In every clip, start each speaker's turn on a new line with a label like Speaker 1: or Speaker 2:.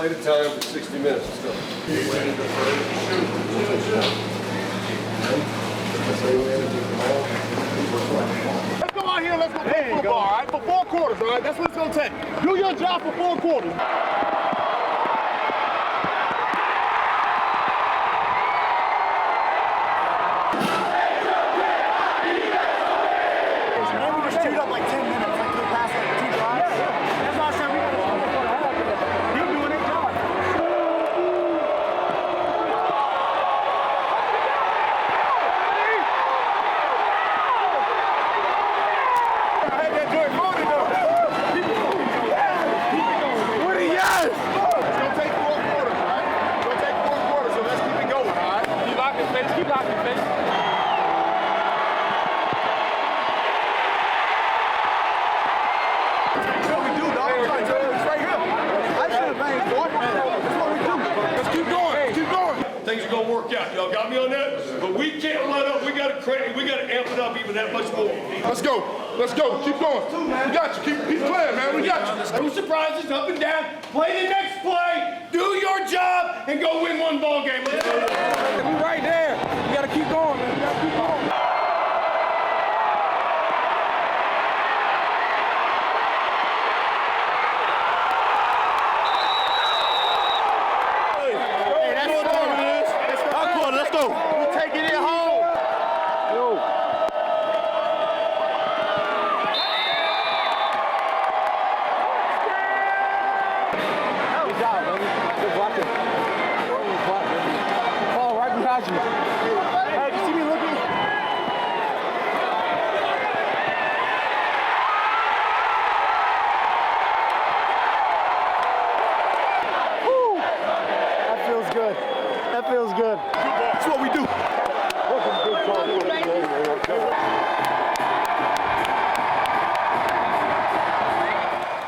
Speaker 1: play at a time for 60 minutes. Let's go.
Speaker 2: Let's go out here and let's go play football, all right? For 4 quarters, all right? That's what it's going to take. Do your job for 4 quarters.
Speaker 3: Maybe just chewed up like 10 minutes, like the past like 2 drives. That's why I said we got to go for the half. You're doing a job.
Speaker 1: Things are gonna work out. Y'all got me on that? But we can't let up. We gotta amp it up even that much more.
Speaker 2: Let's go. Let's go. Keep going. We got you. Keep playing, man. We got you.
Speaker 1: No surprises up and down. Play the next play. Do your job and go win 1 ball game. Let's go.
Speaker 4: We right there. We gotta keep going, man. We gotta keep going.
Speaker 3: That feels good.
Speaker 2: That's what we do.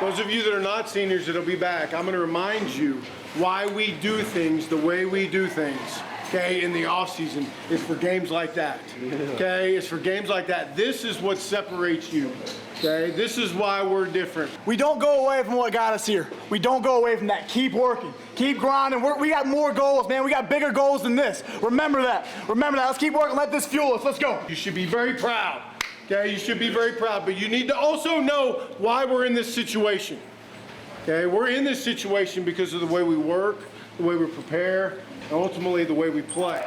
Speaker 2: Those of you that are not seniors that'll be back, I'm going to remind you why we do things the way we do things, okay, in the off season is for games like that, okay? It's for games like that. This is what separates you, okay? This is why we're different.
Speaker 3: We don't go away from what got us here. We don't go away from that. Keep working. Keep grinding. We got more goals, man. We got bigger goals than this. Remember that. Remember that. Let's keep working. Let this fuel us. Let's go.
Speaker 2: You should be very proud, okay? You should be very proud, but you need to also know why we're in this situation, okay? We're in this situation because of the way we work, the way we prepare, and ultimately the way we play.